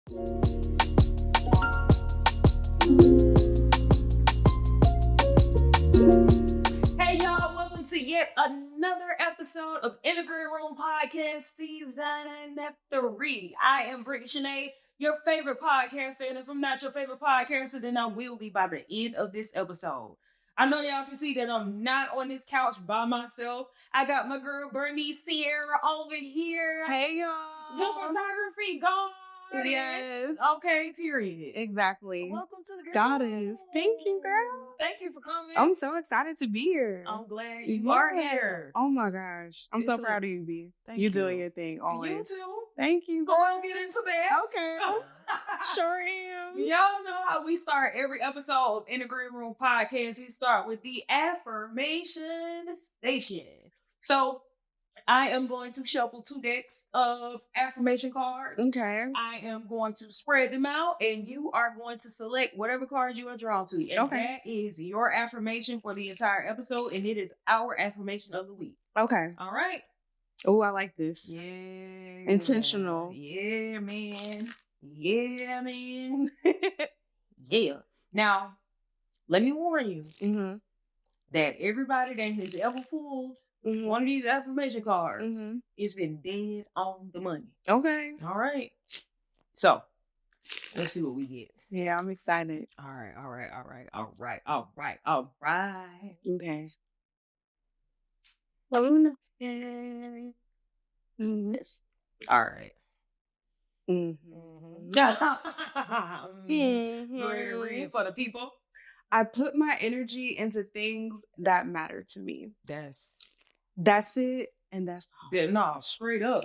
Hey y'all, welcome to yet another episode of Integrated Room Podcast Season 3. I am Brittany Shanae, your favorite podcaster, and if I'm not your favorite podcaster, then I will be by the end of this episode. I know y'all can see that I'm not on this couch by myself. I got my girl Bernice Cierra over here. Hey y'all. Just photography, goddess. Yes. Okay, period. Exactly. Welcome to the girl. Goddess. Thank you, girl. Thank you for coming. I'm so excited to be here. I'm glad you are here. Oh my gosh. I'm so proud of you, B. Thank you you. doing your thing always. You too. Thank you. Go on, get into that. Okay. Sure am. Y'all know how we start every episode of Integrated Room Podcast. We start with the affirmation station. So I am going to shuffle 2 decks of affirmation cards. Okay. I am going to spread them out, and you are going to select whatever cards you are drawn to. And that is your affirmation for the entire episode, and it is our affirmation of the week. Okay. All right. Oh, I like this. Yeah. Intentional. Yeah, man. Yeah, man. Yeah. Now, let me warn you that everybody that has ever pulled one of these affirmation cards, it's been dead on the money. Okay. All right. So, let's see what we get. Yeah, I'm excited. All right. Okay. Yes. All right. Go ahead and read for the people. I put my energy into things that matter to me. That's it, and that's all. Yeah, no, straight up.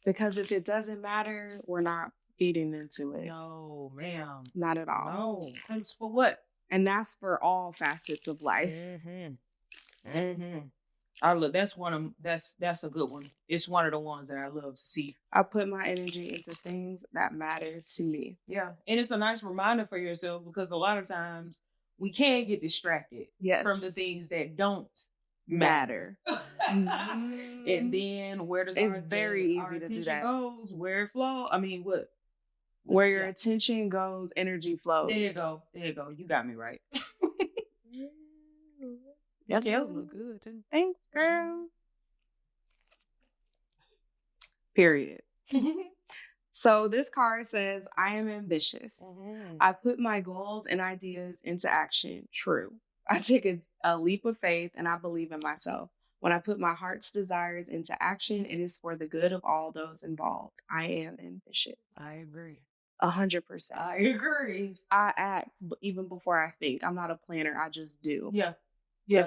Because if it doesn't matter, we're not feeding into it. No, ma'am. Not at all. No. Because for what? And that's for all facets of life. I look. That's a good one. It's one of the ones that I love to see. I put my energy into things that matter to me. Yeah, and it's a nice reminder for yourself because a lot of times we can get distracted from the things that don't matter. And then where does it's very easy to do that. Goes where it flows. I mean, what? Where your attention goes, energy flows. There you go. You got me right. Your nails look good too. Thanks, girl. Period. So this card says, I am ambitious. I put my goals and ideas into action. True. I take a leap of faith and I believe in myself. When I put my heart's desires into action, it is for the good of all those involved. I am ambitious. I agree. 100%. I agree. I act even before I think. I'm not a planner. I just do. Yeah.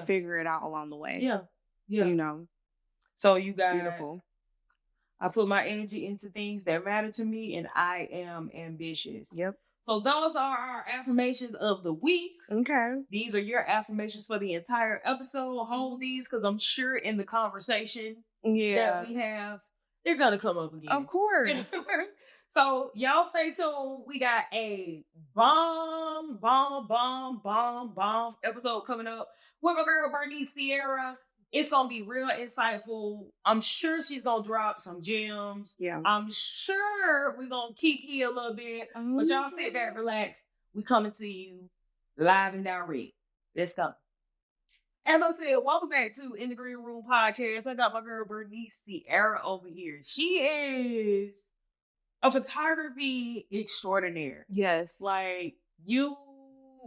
Figure it out along the way. Yeah. You know. So you got beautiful. I put my energy into things that matter to me and I am ambitious. Yep. So those are our affirmations of the week. Okay. These are your affirmations for the entire episode. Hold these because I'm sure in the conversation that we have, they're going to come up again. Of course. So y'all stay tuned. We got a bomb episode coming up with my girl Bernice Cierra. It's going to be real insightful. I'm sure she's going to drop some gems. Yeah. I'm sure we're going to kiki a little bit. But y'all sit back, relax. We coming to you live and direct. Let's go. As I said, welcome back to In the Green Room Podcast. I got my girl Bernice Cierra over here. She is a photography extraordinaire. Yes. Like, you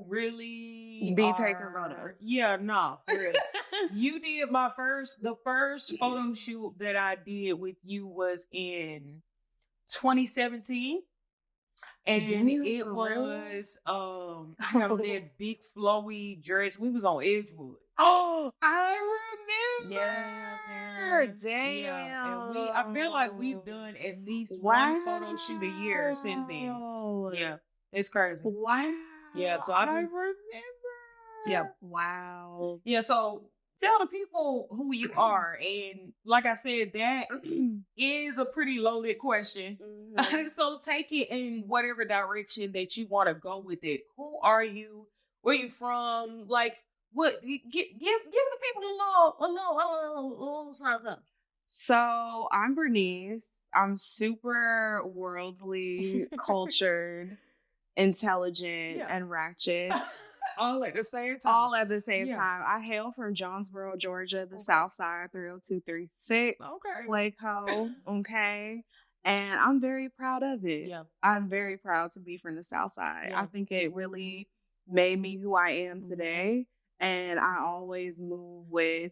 really be taking photos. Yeah, no, for real. You did the first photo shoot that I did with you was in 2017. And it was kind of that big flowy dress. We was on Edgewood. Oh, I remember. Yeah. Damn. Yeah. And I feel like we've done at least one photo shoot a year since then. Yeah. It's crazy. Wow. Yeah. So I remember. Yeah. Wow. Yeah. So tell the people who you are. And like I said, that is a pretty loaded question. Mm-hmm. So take it in whatever direction that you want to go with it. Who are you? Where you from? Like, what? Give the people a little something. So I'm Bernice. I'm super worldly, cultured, intelligent, Yeah. and ratchet. All at the same time. All at the same Yeah. time. I hail from Jonesboro, Georgia, the Okay. South Side, 30236. Okay. Waco, okay? And I'm very proud of it. Yeah. I'm very proud to be from the South Side. Yeah. I think it really made me who I am Mhm. today. And I always move with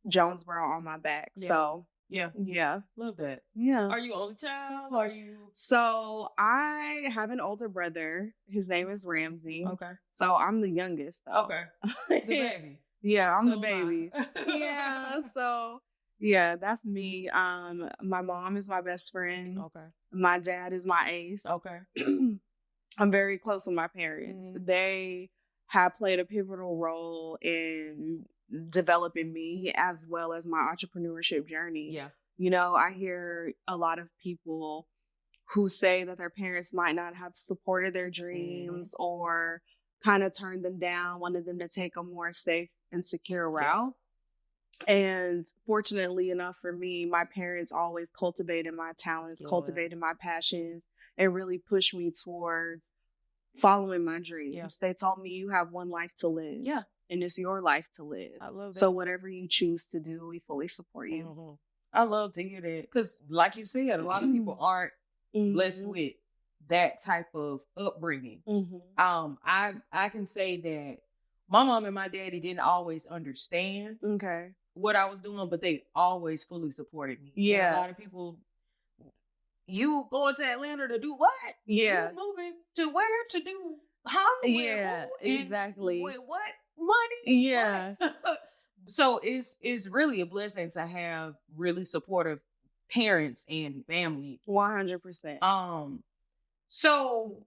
Jonesboro on my back. Yeah. So, Yeah. yeah. Love that. Yeah. Are you only child? Are you So I have an older brother. His name is Ramsey. okay? So I'm the youngest though. Okay. The baby. Yeah, I'm So the baby. am I. Yeah. So yeah, that's me. My mom is my best friend. Okay. My dad is my ace. Okay. I'm very close with my parents. Mhm. They have played a pivotal role in developing me as well as my entrepreneurship journey. Yeah. You know, I hear a lot of people who say that their parents might not have supported their dreams or kind of turned them down, wanted them to take a more safe and secure route. And fortunately enough for me, my parents always cultivated my talents, cultivated my passions, and really pushed me towards following my dreams. Yeah. They told me you have one life to live. Yeah. And it's your life to live. I love that. So whatever you choose to do, we fully support you. Mm-hmm. I love to hear that. Because like you said, a lot of people aren't blessed with that type of upbringing. I can say that my mom and my daddy didn't always understand what I was doing, but they always fully supported me. Yeah. And a lot of people, you going to Atlanta to do what? Yeah. You moving to where to do how? Yeah, exactly. With what money? Yeah. What? So it's really a blessing to have really supportive parents and family. 100%. So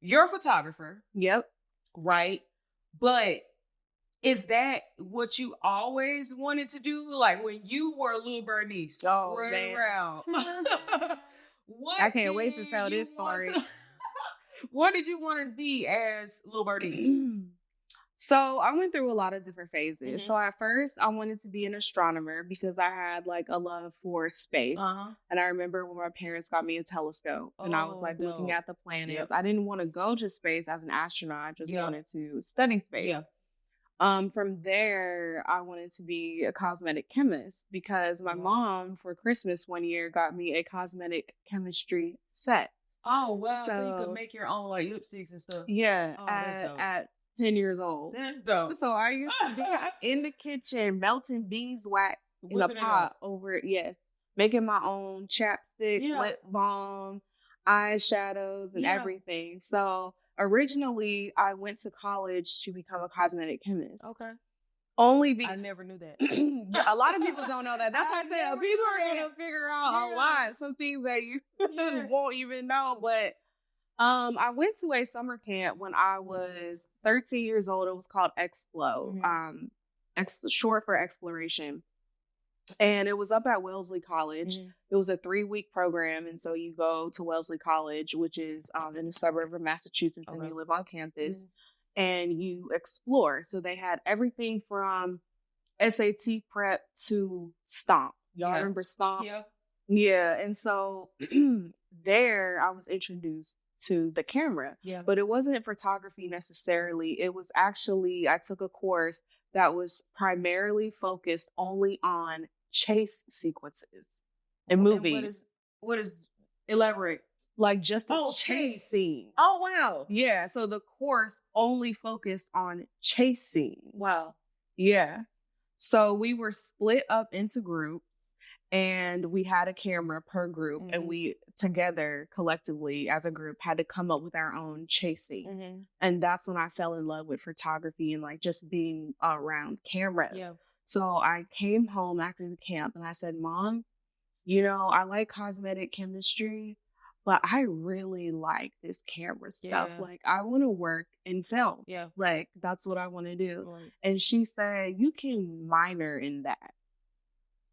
you're a photographer. Yep. Right? But is that what you always wanted to do? Like when you were little Bernice running around. I can't wait to tell this story. What did you want to be as little Bernice? So I went through a lot of different phases. So at first I wanted to be an astronomer because I had like a love for space. And I remember when my parents got me a telescope and I was like looking at the planets. I didn't want to go to space as an astronaut. I just wanted to study space. From there, I wanted to be a cosmetic chemist because my mom for Christmas one year got me a cosmetic chemistry set. Oh, wow. So you could make your own like lipsticks and stuff. Yeah. At 10 years old. That's dope. So I used to be in the kitchen melting beeswax in a pot over making my own chapstick, lip balm, eyeshadows, and everything. So originally I went to college to become a cosmetic chemist. Okay. Only because I never knew that. A lot of people don't know that. That's why I say people are gonna figure out a lot, some things that you won't even know. But I went to a summer camp when I was 13 years old. It was called Explo, short for exploration. And it was up at Wellesley College. It was a 3-week program. And so you go to Wellesley College, which is in a suburb of Massachusetts, and you live on campus and you explore. So they had everything from SAT prep to Stomp. Y'all remember Stomp? Yeah. And so there I was introduced to the camera. But it wasn't photography necessarily. It was actually, I took a course that was primarily focused only on chase sequences in movies. What is elaborate? Like just a chase scene. Oh, wow. Yeah. So the course only focused on chase scenes. Wow. Yeah. So we were split up into groups and we had a camera per group and we together collectively as a group had to come up with our own chase scene. And that's when I fell in love with photography and like just being around cameras. So I came home after the camp and I said, Mom, you know, I like cosmetic chemistry, but I really like this camera stuff. Like I want to work in film. Like that's what I want to do. And she said, you can minor in that.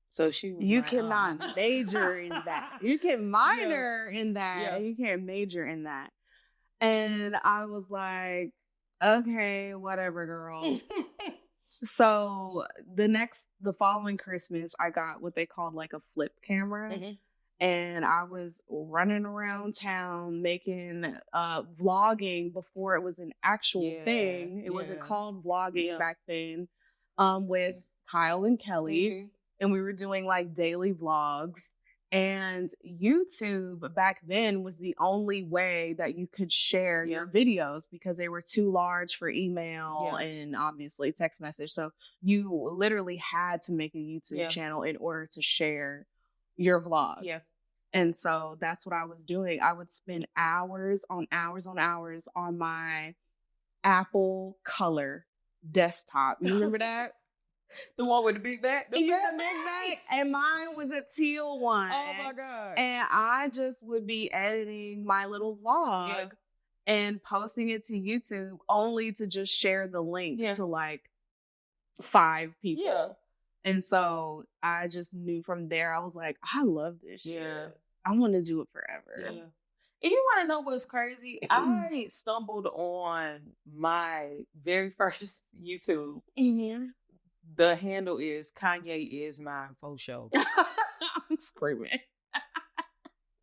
So you cannot major in that. You can minor in that. You can't major in that. And I was like, okay, whatever, girl. So the following Christmas, I got what they called like a flip camera. And I was running around town making vlogging before it was an actual thing. It wasn't called vlogging back then, with Kyle and Kelly. And we were doing like daily vlogs. And YouTube back then was the only way that you could share your videos because they were too large for email and obviously text message. So you literally had to make a YouTube channel in order to share your vlogs. And so that's what I was doing. I would spend hours on hours on hours on my Apple Color desktop. You remember that? The one with the big back? The big back. And mine was a teal one. Oh my God. And I just would be editing my little vlog and posting it to YouTube only to just share the link to like 5 people. Yeah. And so I just knew from there, I was like, I love this shit. I want to do it forever. Yeah. And you want to know what's crazy? I stumbled on my very first YouTube. The handle is Kanye is mine for show. I'm screaming.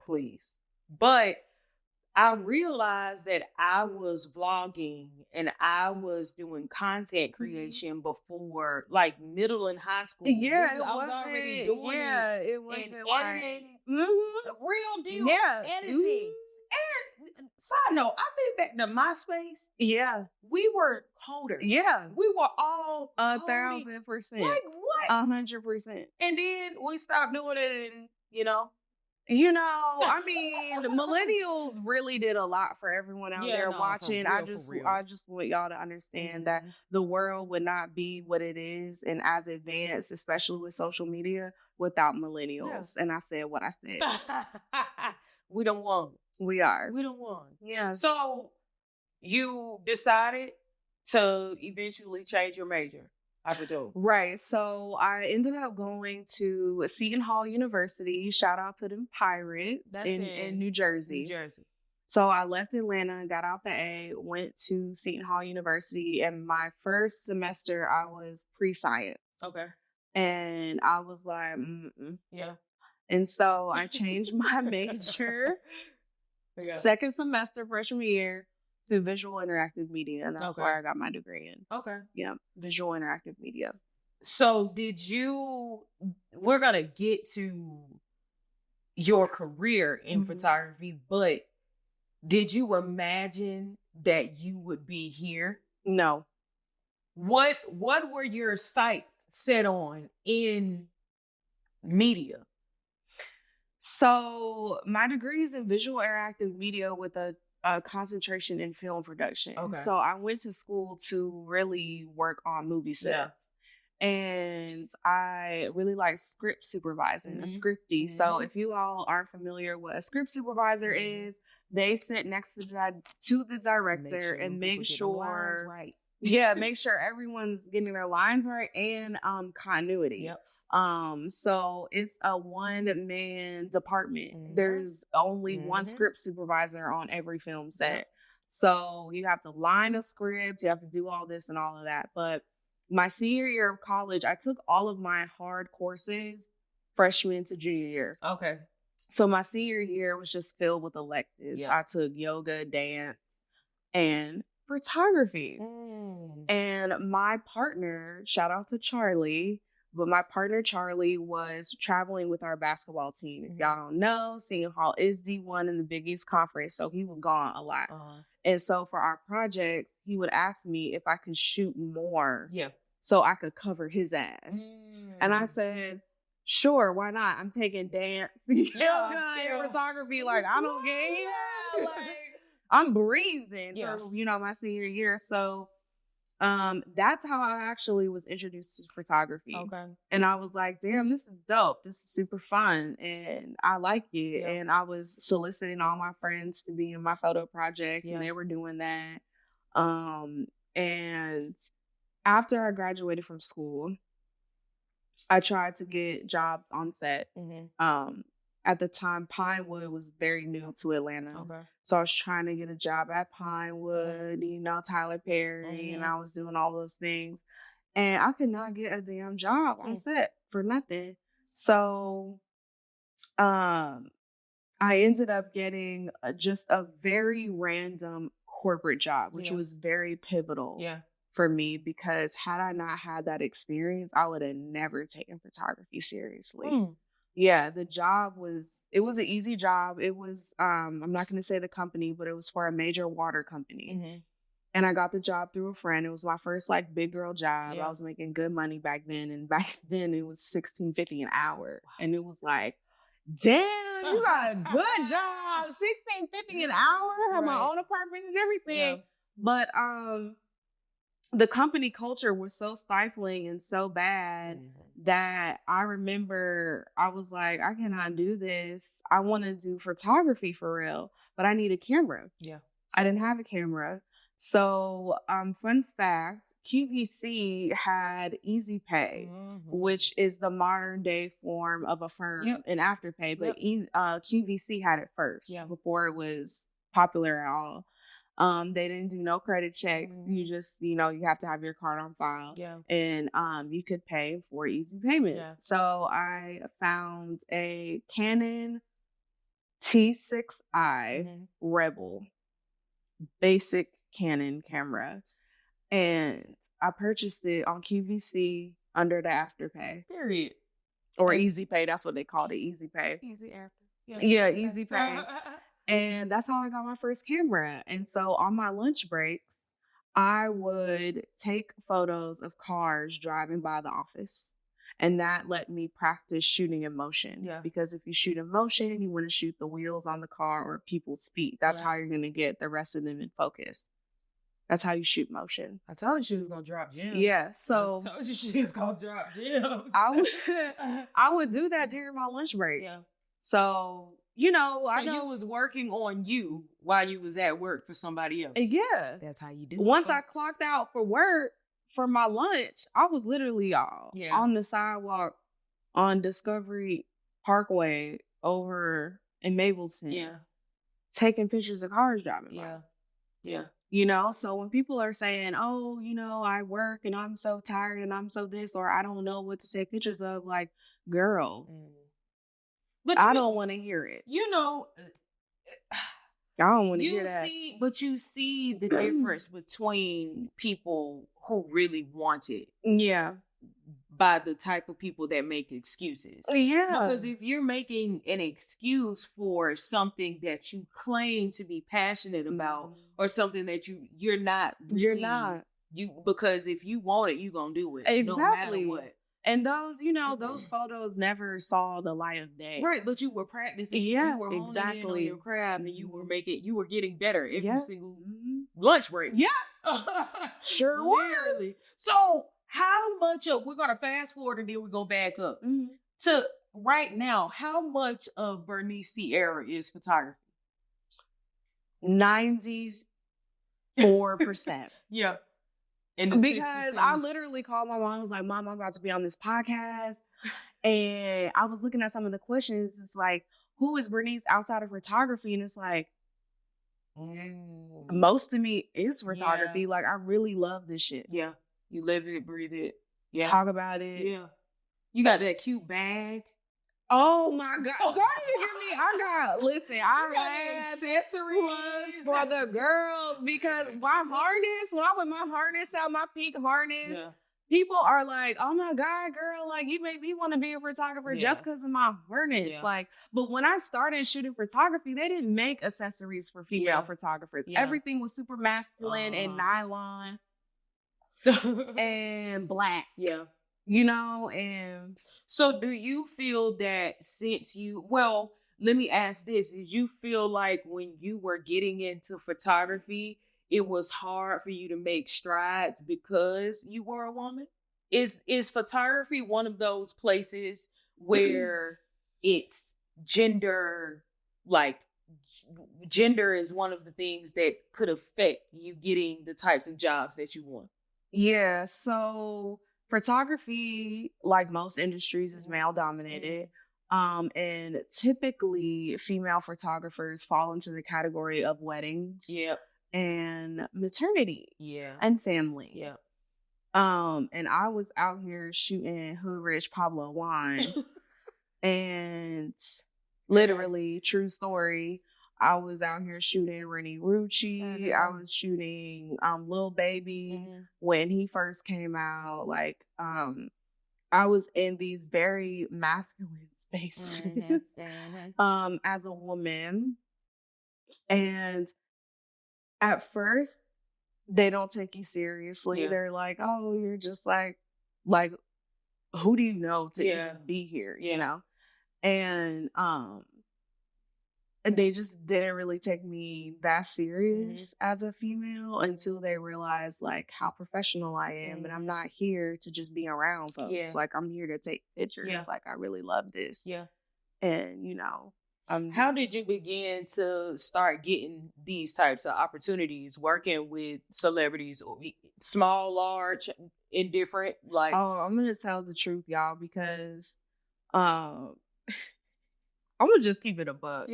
Please. But I realized that I was vlogging and I was doing content creation before like middle and high school. Yeah, I was already doing it. It wasn't editing. Real deal. Editing. And side note, I think back to MySpace. Yeah. We were coders. Yeah. We were all 1,000%. Like what? 100%. And then we stopped doing it and, I mean, millennials really did a lot for everyone out there watching. I just want y'all to understand that the world would not be what it is and as advanced, especially with social media, without millennials. And I said what I said. We don't want. We are. We don't want. Yeah. So you decided to eventually change your major. Right. So I ended up going to Seton Hall University. Shout out to them Pirates in New Jersey. So I left Atlanta, got out the A, went to Seton Hall University, and my first semester I was pre-science. Okay. And I was like, yeah. And so I changed my major second semester freshman year to visual interactive media, and that's where I got my degree in. Okay. Yeah, visual interactive media. So we're going to get to your career in photography, but did you imagine that you would be here? No. What were your sights set on in media? So my degree is in visual interactive media with a concentration in film production. Okay. So I went to school to really work on movie sets. And I really like script supervising, a scripty. So if you all aren't familiar with a script supervisor is, they sit next to the director and make sure make sure everyone's getting their lines right and continuity. Yep. So it's a one-man department. There's only one script supervisor on every film set. Yep. So you have to line a script, you have to do all this and all of that. But my senior year of college, I took all of my hard courses freshman to junior year. Okay. So my senior year was just filled with electives. I took yoga, dance, and photography. And my partner, shout out to Charlie, but my partner, Charlie, was traveling with our basketball team. If y'all don't know, Seton Hall is D1 in the Big East Conference, so he was gone a lot. And so for our projects, he would ask me if I could shoot more so I could cover his ass. And I said, sure, why not? I'm taking dance, yoga, and photography. Like, I don't care. Like, I'm breathing through, my senior year. So that's how I actually was introduced to photography. Okay. And I was like, damn, this is dope. This is super fun. And I like it. And I was soliciting all my friends to be in my photo project and they were doing that. And after I graduated from school, I tried to get jobs on set. At the time, Pinewood was very new to Atlanta. Okay. So I was trying to get a job at Pinewood, Tyler Perry, and I was doing all those things. and I could not get a damn job on set for nothing. So, I ended up getting just a very random corporate job, which was very pivotal for me, because had I not had that experience, I would have never taken photography seriously. Yeah, the job it was an easy job. It was, I'm not going to say the company, but it was for a major water company. And I got the job through a friend. It was my first like big girl job. I was making good money back then. And back then it was $16.50 an hour. And it was like, damn, you got a good job. $16.50 an hour. I have my own apartment and everything. But the company culture was so stifling and so bad that I remember I was like, I cannot do this. I want to do photography for real, but I need a camera. I didn't have a camera. So, fun fact, QVC had Easy Pay, which is the modern day form of Affirm and Afterpay, but QVC had it first before it was popular at all. They didn't do no credit checks. You just, you have to have your card on file. And you could pay for easy payments. So I found a Canon T6i Rebel, basic Canon camera. And I purchased it on QVC under the Afterpay. Period. Or Easy Pay. That's what they called it, Easy Pay. Easy After. Yeah, Easy Pay. And that's how I got my first camera. And so on my lunch breaks, I would take photos of cars driving by the office. And that let me practice shooting in motion. Because if you shoot in motion, you want to shoot the wheels on the car or people's feet. That's how you're going to get the rest of them in focus. That's how you shoot motion. I told you she was going to drop gems. Yeah, so I told you she was going to drop gems. I would do that during my lunch breaks. So, I know you was working on you while you was at work for somebody else. Yeah. That's how you do it. Once I clocked out for work for my lunch, I was literally on the sidewalk on Discovery Parkway over in Mableton. Taking pictures of cars driving by. So when people are saying, oh, I work and I'm so tired and I'm so this, or I don't know what to take pictures of, like, girl, but I don't want to hear it. I don't want to hear that. But you see the difference between people who really want it. By the type of people that make excuses. Because if you're making an excuse for something that you claim to be passionate about, or something that you're not. Because if you want it, you're going to do it. No matter what. And those, those photos never saw the light of day. Right, but you were practicing. You were honing in on your craft, and you were getting better every single lunch break. Sure were. So how much of, we're going to fast forward and then we're going to back up. To right now, how much of Bernice Cierra is photography? 94%. Because I literally called my mom. I was like, Mom, I'm about to be on this podcast. And I was looking at some of the questions. It's like, who is Bernice outside of photography? And it's like, most of me is photography. Like, I really love this shit. You live it, breathe it. Talk about it. You got that cute bag. Oh my God. Don't you hear me? I had accessories for the girls, because my harness, when I wear my harness out, my pink harness, people are like, oh my God, girl, like, you make me want to be a photographer just because of my harness. Like, but when I started shooting photography, they didn't make accessories for female photographers. Everything was super masculine and nylon and black. And so do you feel that let me ask this. Did you feel like when you were getting into photography, it was hard for you to make strides because you were a woman? Is photography one of those places where it's gender, like gender is one of the things that could affect you getting the types of jobs that you want? Yeah, so photography, like most industries, is male dominated. And typically female photographers fall into the category of weddings and maternity and family. And I was out here shooting Hood Rich Pablo wine. And literally, true story, I was out here shooting Rennie Rucci. I was shooting Lil Baby when he first came out. Like, I was in these very masculine spaces as a woman. And at first, they don't take you seriously. They're like, oh, you're just like, who do you know to even be here, you know? And they just didn't really take me that serious as a female until they realized like how professional I am. And I'm not here to just be around folks. Like, I'm here to take pictures. Like, I really love this. And, you know, how did you begin to start getting these types of opportunities, working with celebrities, or small, large, indifferent? Like, oh, I'm gonna tell the truth, y'all, because I'm gonna just keep it a buck.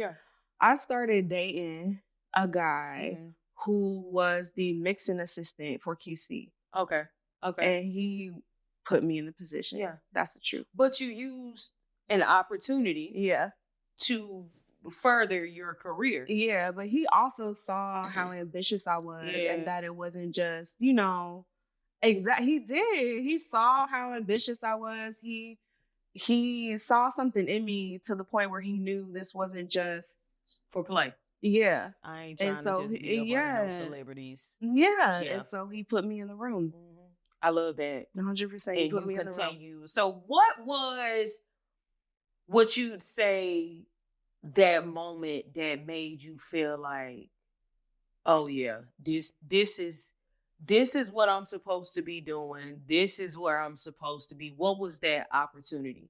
I started dating a guy who was the mixing assistant for QC. Okay. And he put me in the position. That's the truth. But you used an opportunity to further your career. Yeah, but he also saw how ambitious I was and that it wasn't just, you know, he did. He saw how ambitious I was. He saw something in me to the point where he knew this wasn't just for play. Yeah. I ain't trying to just be up no celebrities. Yeah. And so he put me in the room. I love that. 100%. He put me in the room. So what was what you'd say that moment that made you feel like, oh yeah, this is what I'm supposed to be doing. This is where I'm supposed to be. What was that opportunity?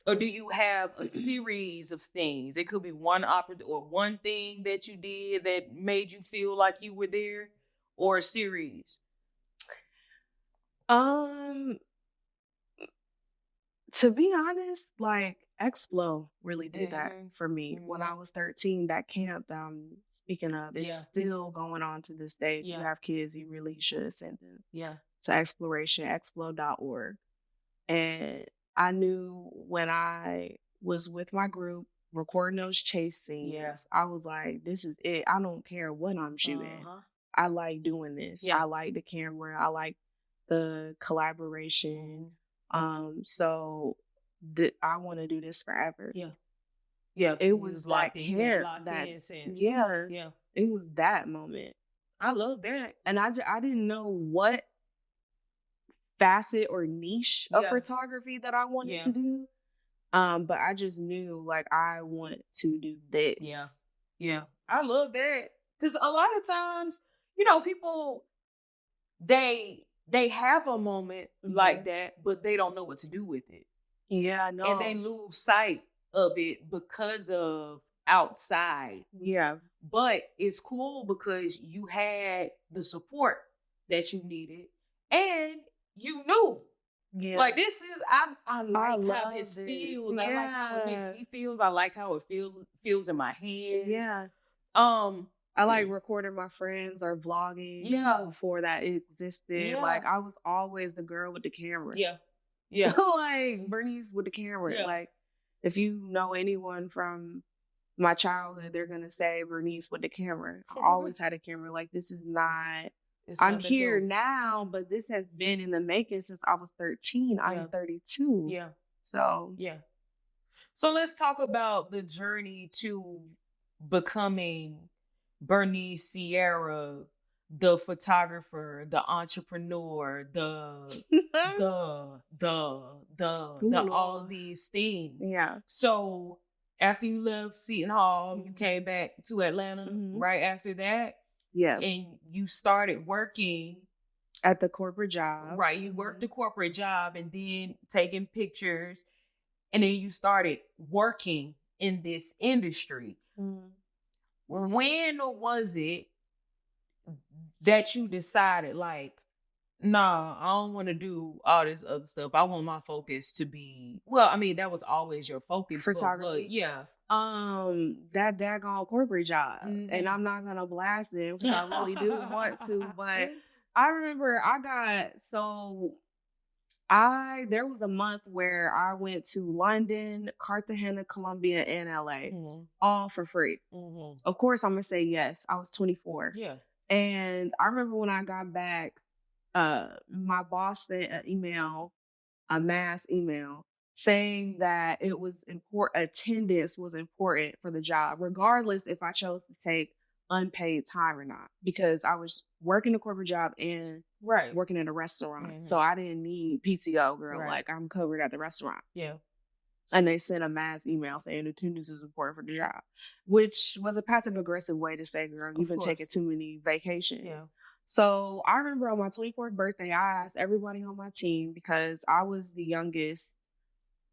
Or do you have a series of things? It could be one or one thing that you did that made you feel like you were there, or a series. To be honest, like, Explo really did that for me. When I was 13, that camp that I'm speaking of is still going on to this day. If you have kids, you really should send them to Exploration, explo.org. And I knew when I was with my group recording those chase scenes, I was like, this is it. I don't care what I'm shooting. I like doing this. I like the camera. I like the collaboration. So I want to do this forever. It was like here that it was that moment. I love that. And I didn't know what facet or niche of photography that I wanted to do. But I just knew, like, I want to do this. I love that. Because a lot of times, you know, people, they have a moment like that, but they don't know what to do with it. Yeah, I know. And they lose sight of it because of outside. But it's cool because you had the support that you needed, and you knew. Like, this is, I like how this feels. I like how it makes me feel. I like how it feels in my hands. I like recording my friends or vlogging before that existed. Like, I was always the girl with the camera. Like, Bernice with the camera. Like, if you know anyone from my childhood, they're going to say Bernice with the camera. I always had a camera. Like, this is not, I'm here now, but this has been in the making since I was 13. I'm 32. So let's talk about the journey to becoming Bernice Cierra, the photographer, the entrepreneur, the all these things. So after you left Seton Hall, you came back to Atlanta right after that. And you started working at the corporate job. Right. You worked the corporate job and then taking pictures. And then you started working in this industry. When was it that you decided, like, nah, I don't want to do all this other stuff. I want my focus to be, well, I mean, that was always your focus. Photography. That daggone corporate job. And I'm not going to blast it because I really do want to, but I remember there was a month where I went to London, Cartagena, Colombia, and LA, all for free. Of course, I'm gonna say yes. I was 24. Yeah. And I remember when I got back, my boss sent a mass email saying that it was important, attendance was important for the job, regardless if I chose to take unpaid time or not, because I was working a corporate job and working in a restaurant. So I didn't need PTO, girl. Right. Like, I'm covered at the restaurant. Yeah. And they sent a mass email saying attendance is important for the job, which was a passive aggressive way to say, girl, you've been taking too many vacations. Yeah. So I remember on my 24th birthday, I asked everybody on my team, because I was the youngest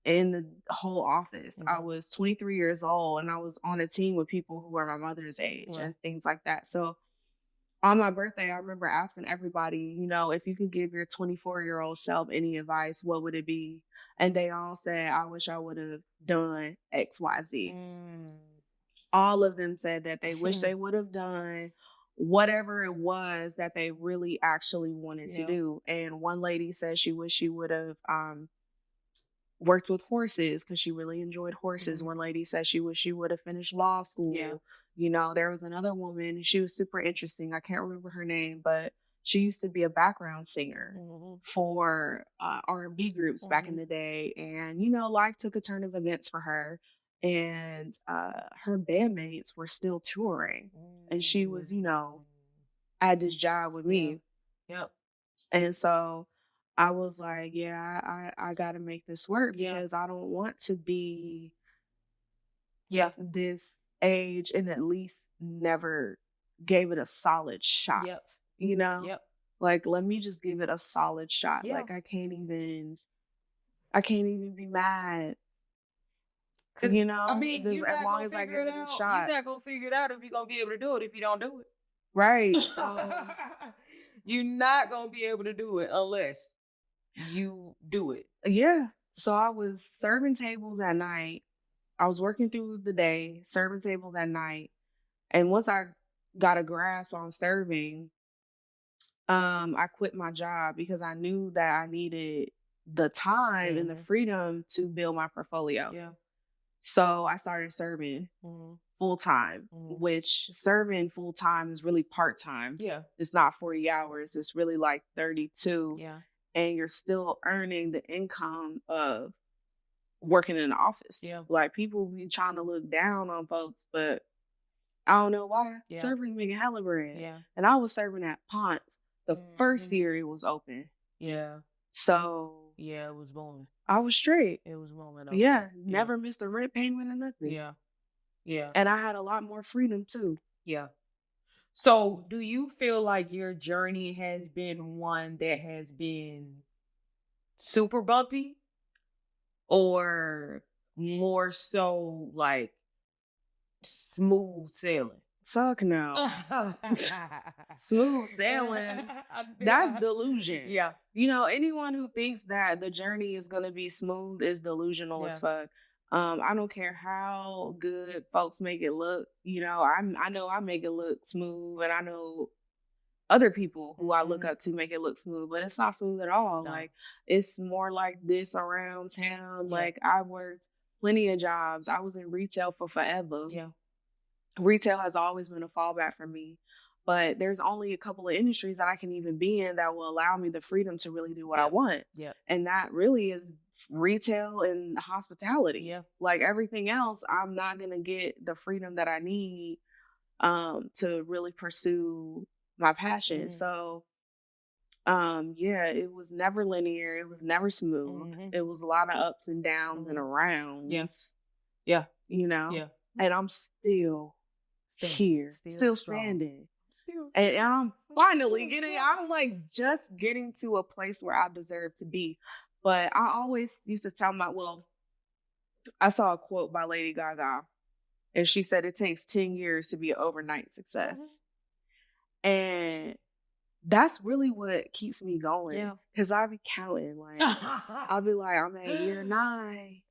in the whole office. I was 23 years old, and I was on a team with people who were my mother's age and things like that. So on my birthday, I remember asking everybody, if you could give your 24-year-old self any advice, what would it be? And they all said, I wish I would have done XYZ. All of them said that they wish they would have done whatever it was that they really actually wanted to do. And one lady said she wished she would have worked with horses because she really enjoyed horses. One lady said she wished she would have finished law school. There was another woman, she was super interesting. I can't remember her name, but she used to be a background singer for R&B groups back in the day. And, life took a turn of events for her. And her bandmates were still touring. And she was, at this job with me. Yep. And so I was like, yeah, I got to make this work because I don't want to be this age and at least never gave it a solid shot. Like, let me just give it a solid shot. Like, I can't even be mad. I mean, as long as I give it a shot. You're not gonna figure it out if you're gonna be able to do it if you don't do it. Right. So you're not gonna be able to do it unless you do it. Yeah. So I was serving tables at night. I was working through the day, serving tables at night. And once I got a grasp on serving, I quit my job because I knew that I needed the time and the freedom to build my portfolio. Yeah. So I started serving full time, which serving full time is really part time. Yeah. It's not 40 hours. It's really like 32. Yeah. And you're still earning the income of working in an office. Yeah. Like, people be trying to look down on folks, but I don't know why. Yeah. Serving making hella bread. Yeah. And I was serving at Ponce the first year it was open. Yeah. So yeah, it was booming. I was straight. It was booming. Yeah. Never missed a rent payment or nothing. Yeah. Yeah. And I had a lot more freedom too. Yeah. So do you feel like your journey has been one that has been super bumpy, or more so like smooth sailing? Fuck no. Smooth sailing. That's delusion. Yeah. Anyone who thinks that the journey is going to be smooth is delusional as fuck. I don't care how good folks make it look. I know I make it look smooth, and I know other people who I look up to make it look smooth, but it's not smooth at all. No. Like, it's more like this around town. Yeah. Like, I worked plenty of jobs. I was in retail for forever. Yeah. Retail has always been a fallback for me, but there's only a couple of industries that I can even be in that will allow me the freedom to really do what I want. Yeah. And that really is retail and hospitality. Yeah. Like, everything else, I'm not going to get the freedom that I need to really pursue my passion. So, it was never linear. It was never smooth. It was a lot of ups and downs and arounds. Yes. Yeah. Yeah. And I'm still here, still standing. And I'm finally I'm like just getting to a place where I deserve to be. But I always used to tell I saw a quote by Lady Gaga, and she said it takes 10 years to be an overnight success. And that's really what keeps me going. Yeah. Because I be counting. Like, I'll be like, I'm at year 9.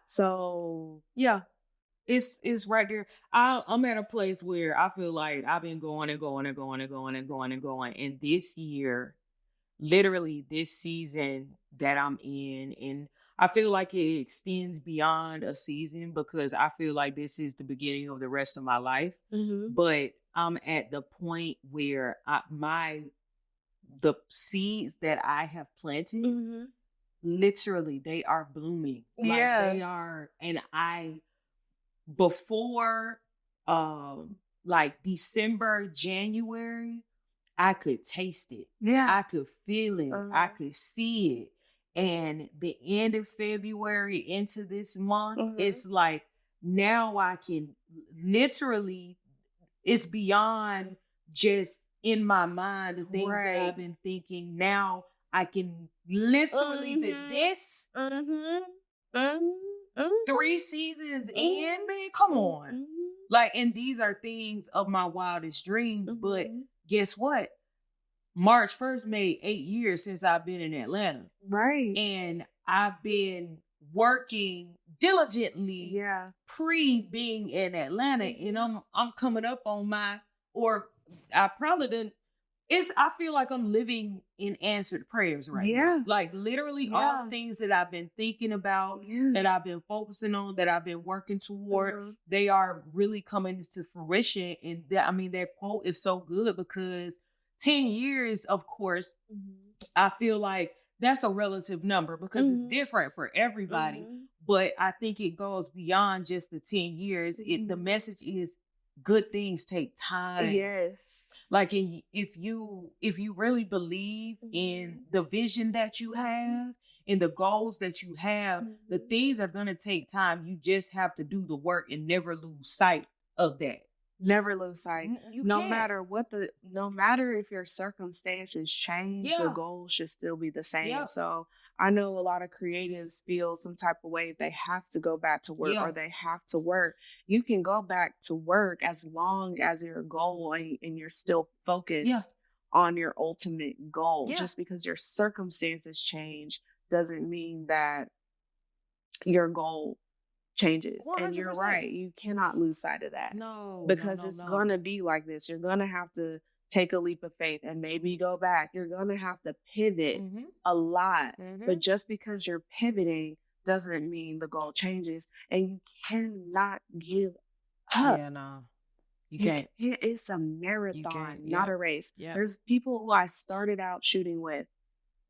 So, yeah. It's right there. I'm at a place where I feel like I've been going and going and going and going and going and going. And this year, literally this season that I'm in, and I feel like it extends beyond a season because I feel like this is the beginning of the rest of my life. But I'm at the point where the seeds that I have planted, literally they are blooming. Like they are, and before like December, January, I could taste it. I could feel it. I could see it. And the end of February into this month, it's like now I can literally, it's beyond just in my mind the things that I've been thinking. Now I can literally this 3 seasons in, man, come on. Like, and these are things of my wildest dreams, but guess what? March 1st made 8 years since I've been in Atlanta. Right. And I've been working diligently pre being in Atlanta. And I'm coming up on I probably didn't. I feel like I'm living in answered prayers right now. Like literally all the things that I've been thinking about, that I've been focusing on, that I've been working toward, they are really coming into fruition. And that quote is so good because 10 years, of course, I feel like that's a relative number because it's different for everybody. But I think it goes beyond just the 10 years. The message is good things take time. Yes. Like if you really believe in the vision that you have, in the goals that you have, the things are going to take time. You just have to do the work and never lose sight of that. Never lose sight. No matter if your circumstances change, the goal should still be the same. So I know a lot of creatives feel some type of way if they have to go back to work or they have to work. You can go back to work as long as your goal and you're still focused on your ultimate goal. Just because your circumstances change doesn't mean that your goal changes. 100%. And you're right. You cannot lose sight of that. No. Because it's going to be like this. You're going to have to take a leap of faith and maybe go back. You're going to have to pivot a lot. But just because you're pivoting doesn't mean the goal changes. And you cannot give up. Yeah, no. You can't. It's a marathon, not a race. There's people who I started out shooting with.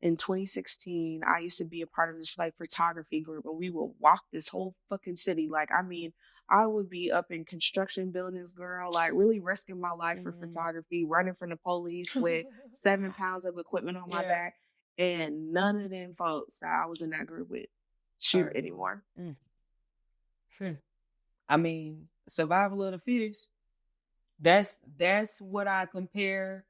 In 2016, I used to be a part of this like photography group, and we would walk this whole fucking city. Like, I would be up in construction buildings, girl, like really risking my life for photography, running from the police with 7 pounds of equipment on my back. And none of them folks that I was in that group with shoot anymore. Survival of the fittest. That's what I compare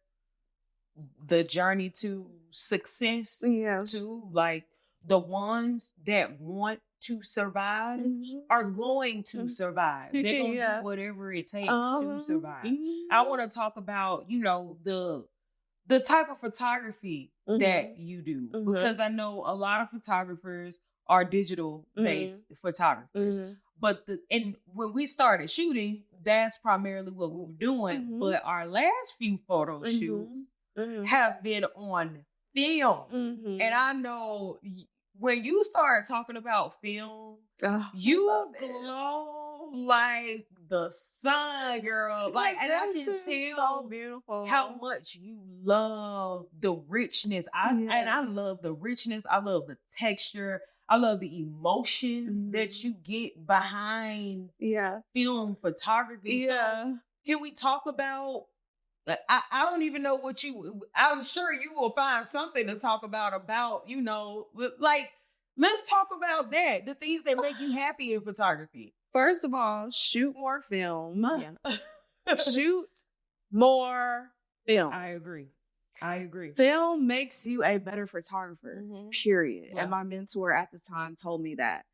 the journey to success to. Like, the ones that want to survive are going to survive. They're going to do whatever it takes to survive. I want to talk about, the type of photography that you do, because I know a lot of photographers are digital based photographers. But when we started shooting, that's primarily what we were doing. But our last few photo shoots have been on film. And I know when you start talking about film, you glow like the sun, girl. Like, and I can tell so beautiful how much you love the richness. I love the richness. I love the texture. I love the emotion that you get behind film photography. So can we talk about, I don't even know what I'm sure you will find something to talk about, like, let's talk about that. The things that make you happy in photography. First of all, shoot more film. Shoot more film. I agree. Film makes you a better photographer, period. And my mentor at the time told me that.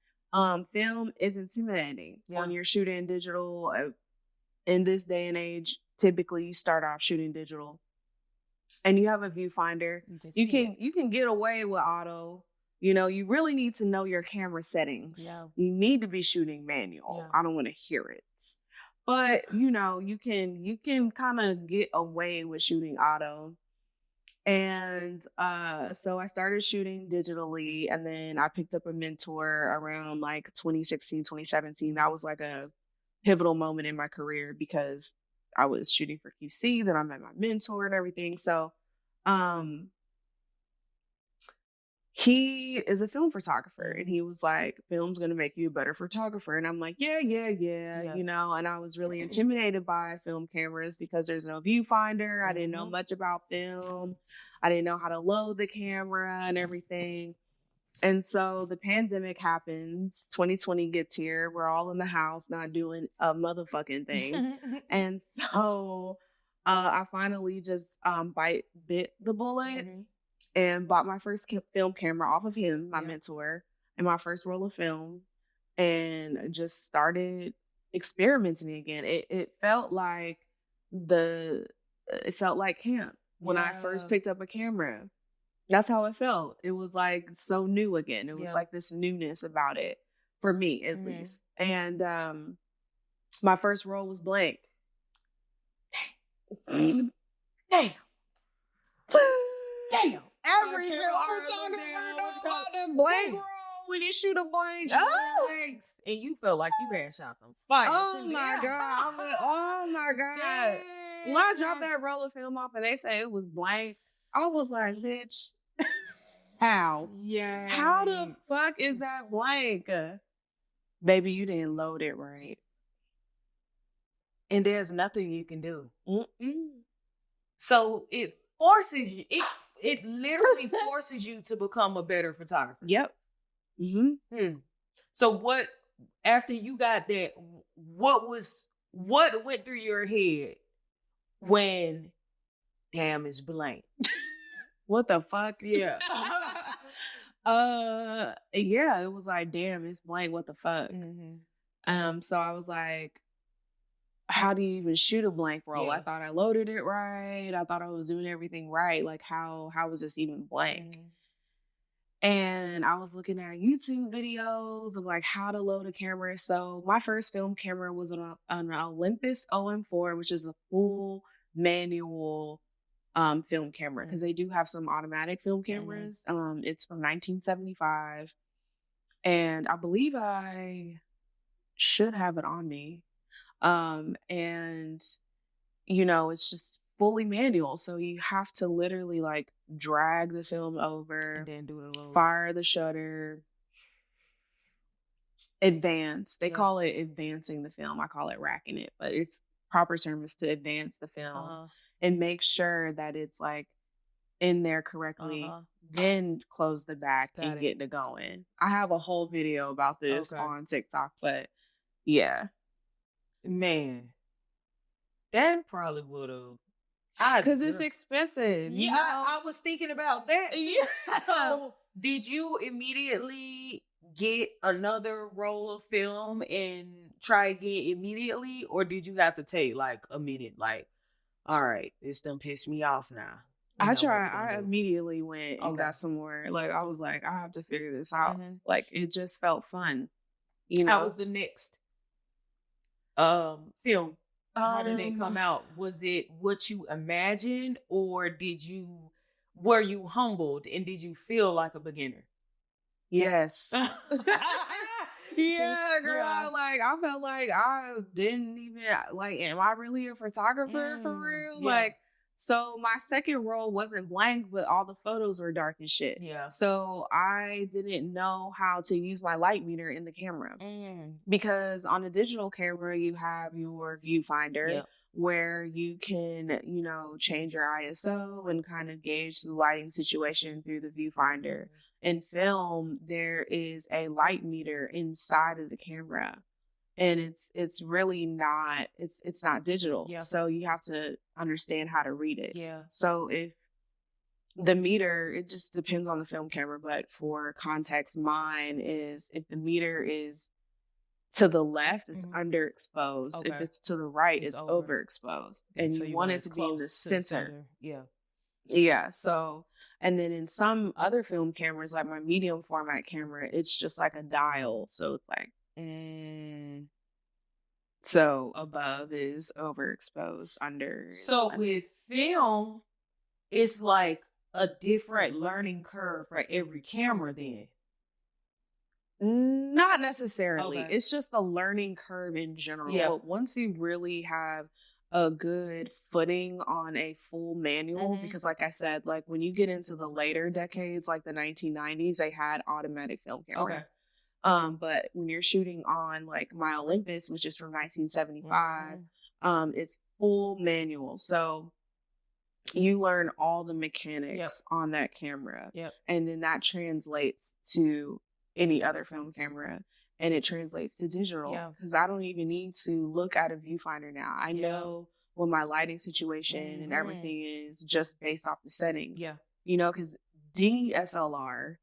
Film is intimidating when you're shooting digital. In this day and age, typically you start off shooting digital and you have a viewfinder. You can get away with auto. You know, you really need to know your camera settings. Yeah. You need to be shooting manual. Yeah. I don't want to hear it. But, you know, you can kind of get away with shooting auto. And so I started shooting digitally, and then I picked up a mentor around like 2016, 2017. That was like a pivotal moment in my career because I was shooting for QC, then I met my mentor and everything. So he is a film photographer, and he was like, film's going to make you a better photographer. And I'm like, yeah, you know, and I was really intimidated by film cameras because there's no viewfinder. I didn't know much about film. I didn't know how to load the camera and everything. And so the pandemic happens, 2020 gets here. We're all in the house, not doing a motherfucking thing. And so I finally just bit the bullet and bought my first film camera off of him, my mentor, and my first roll of film, and just started experimenting again. It felt like camp when I first picked up a camera. That's how it felt. It was like so new again. It was like this newness about it for me, at least. And my first roll was blank. Damn. Every film photographer blank roll when you shoot a blank. Oh, and you felt like you had shot some fire. Oh my god! Oh my god! When I dropped that roll of film off and they say it was blank, I was like, bitch, how? Yeah. How the fuck is that blank? Baby, you didn't load it right. And there's nothing you can do. So it forces you. It literally forces you to become a better photographer. Yep. So what, after you got that, what went through your head when, damn, it's blank? What the fuck? Yeah. Yeah, it was like, damn, it's blank. What the fuck? So I was like, how do you even shoot a blank roll? Yeah. I thought I loaded it right. I thought I was doing everything right. Like, how was this even blank? And I was looking at YouTube videos of like how to load a camera. So my first film camera was an Olympus OM4, which is a full manual film camera, because they do have some automatic film cameras. It's from 1975, and I believe I should have it on me. And you know, it's just fully manual, so you have to literally like drag the film over and then do the load. Fire the shutter, advance. They call it advancing the film. I call it racking it, but its proper term is to advance the film and make sure that it's like in there correctly. Then close the back and get to going. I have a whole video about this on TikTok, but yeah. Man, that probably would have. Because it's expensive. Yeah, I was thinking about that. Yeah. So, did you immediately get another roll of film and try again immediately, or did you have to take like a minute? Like, all right, this done pissed me off now. I immediately went and got some more. Like, I was like, I have to figure this out. Like, it just felt fun. You know, how was the next film? How did it come out? Was it what you imagined, or were you humbled and did you feel like a beginner? Yes. Yeah, girl. Yeah. Like, I felt like I didn't even, like, am I really a photographer for real? Yeah. Like, so my second roll wasn't blank, but all the photos were dark as shit. Yeah. So I didn't know how to use my light meter in the camera. Because on a digital camera, you have your viewfinder where you can, you know, change your ISO and kind of gauge the lighting situation through the viewfinder. In film, there is a light meter inside of the camera. And it's really not, it's not digital. Yeah. So you have to understand how to read it. Yeah. So if the meter, it just depends on the film camera, but for context, mine is, if the meter is to the left, it's underexposed. If it's to the right, it's overexposed. And so you want it to be in the center. Yeah. Yeah. So And then in some other film cameras, like my medium format camera, it's just like a dial. So it's like, so above is overexposed, under is So with film, it's like a different learning curve for every camera then. Not necessarily. Okay. It's just a learning curve in general. Yeah. But once you really have a good footing on a full manual, because like I said, like when you get into the later decades, like the 1990s, they had automatic film cameras. But when you're shooting on like my Olympus, which is from 1975, it's full manual. So you learn all the mechanics on that camera. And then that translates to any other film camera, and it translates to digital, because I don't even need to look at a viewfinder now. I know what my lighting situation and everything is just based off the settings. You know, because DSLR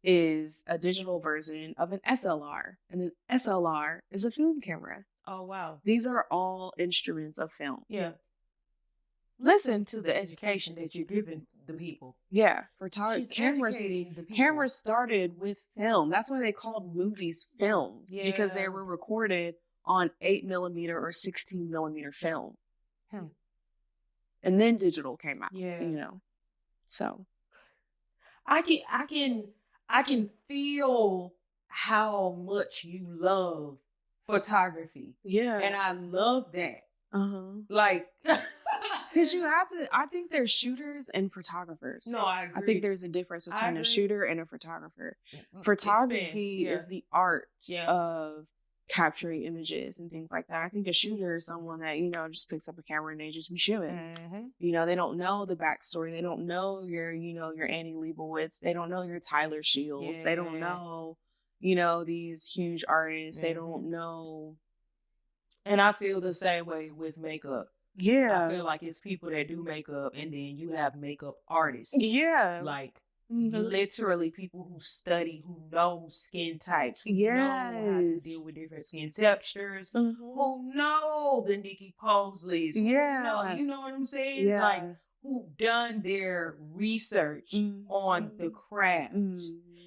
is a digital version of an SLR, and an SLR is a film camera. Oh, wow. These are all instruments of film. Listen to the education that you're giving the people. Cameras started with film. That's why they called movies films, because they were recorded on 8mm or 16mm film. And then digital came out. You know, so I can feel how much you love photography. And I love that. Like, because you have to, I think there's shooters and photographers. No, I agree. I think there's a difference between a shooter and a photographer. Photography is the art of capturing images and things like that. I think a shooter is someone that, you know, just picks up a camera and they just be shooting. You know, they don't know the backstory. They don't know your, you know, your Annie Leibovitz. They don't know your Tyler Shields. They don't know, you know, these huge artists. They don't know. And I feel the same way with makeup. I feel like it's people that do makeup, and then you have makeup artists. Like literally people who study, who know skin types, who know how to deal with different skin textures, who know the Nikki Posleys, who know, you know what I'm saying? Like, who've done their research on the craft. And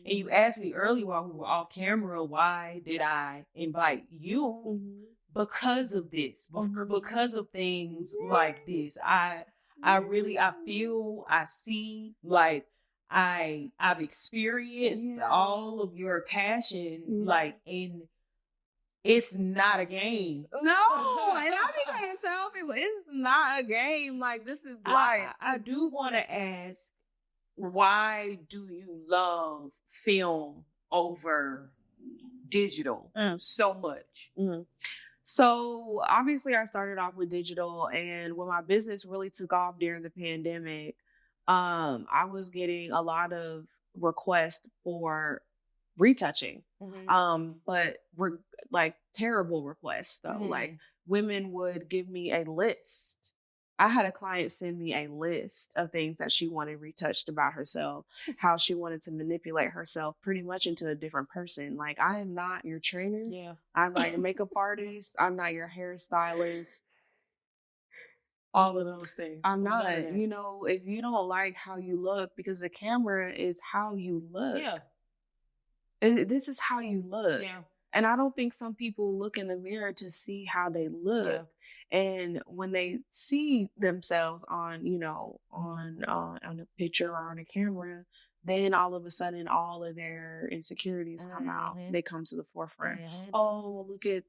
you asked me earlier while we were off camera, why did I invite you? Because of this, because of things like this. I feel, I see, like I've experienced all of your passion, like, and it's not a game. No, and I be trying to tell people it's not a game. Like, this is life. I do want to ask, why do you love film over digital so much? So obviously I started off with digital, and when my business really took off during the pandemic, I was getting a lot of requests for retouching, but were like terrible requests though. Like, women would give me a list. I had a client send me a list of things that she wanted retouched about herself, how she wanted to manipulate herself pretty much into a different person. Like, I am not your trainer. I'm not your makeup artist. I'm not your hairstylist. All of those things. I'm not. You know, if you don't like how you look, because the camera is how you look. This is how you look. And I don't think some people look in the mirror to see how they look. And when they see themselves on, you know, on a picture or on a camera, then all of a sudden all of their insecurities come out. They come to the forefront. Oh, look at,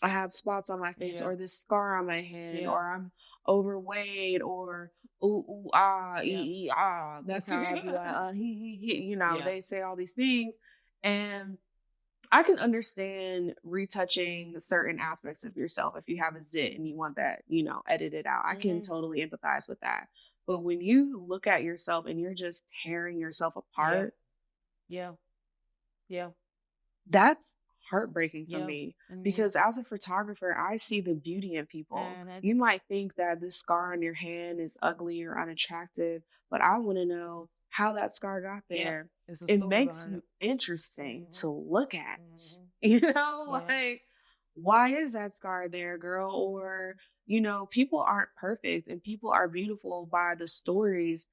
I have spots on my face, or this scar on my head, or I'm overweight, or ooh, ah, ee, ah. That's how I be like, he, you know, they say all these things. And I can understand retouching certain aspects of yourself if you have a zit and you want that, you know, edited out. I can totally empathize with that. But when you look at yourself and you're just tearing yourself apart, that's heartbreaking for me. Because as a photographer, I see the beauty in people. You might think that this scar on your hand is ugly or unattractive, but I want to know how that scar got there. It makes it interesting to look at. You know, like, why is that scar there, girl? Or, you know, people aren't perfect, and people are beautiful by the stories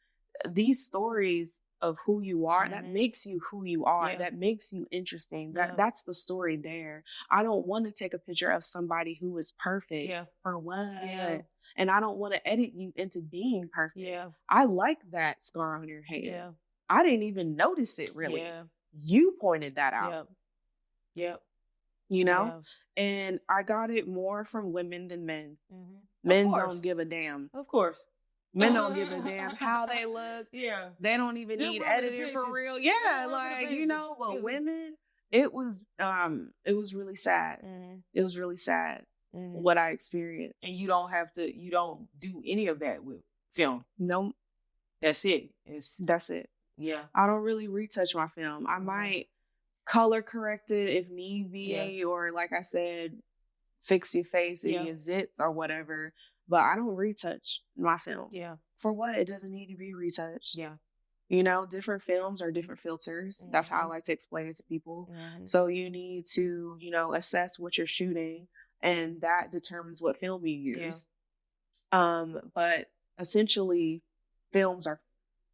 these stories of who you are, that Mhm. makes you who you are, Yeah. that makes you interesting. Yeah. That's the story there. I don't want to take a picture of somebody who is perfect. Yeah. For what? Yeah. And I don't want to edit you into being perfect. Yeah. I like that scar on your head. Yeah. I didn't even notice it really. Yeah. You pointed that out. Yep. Yep. You know? Yeah. And I got it more from women than men. Mhm. Men Of course. don't give a damn. Of course. Men don't give a damn how they look. Yeah. They don't even Just need look at the editing for pictures. real. Just Yeah, look at the like, you know, pictures. but women, it was really sad. Mhm. It was really sad Mhm. what I experienced. And you don't do any of that with film. No, That's it. that's it. Yeah. I don't really retouch my film. I might color correct it if need be, or like I said, fix your face and your zits or whatever. But I don't retouch my film. Yeah. For what? It doesn't need to be retouched. Yeah. You know, different films are different filters. Mhm. That's how I like to explain it to people. Mhm. So you need to, you know, assess what you're shooting, and that determines what film you use. But essentially, films are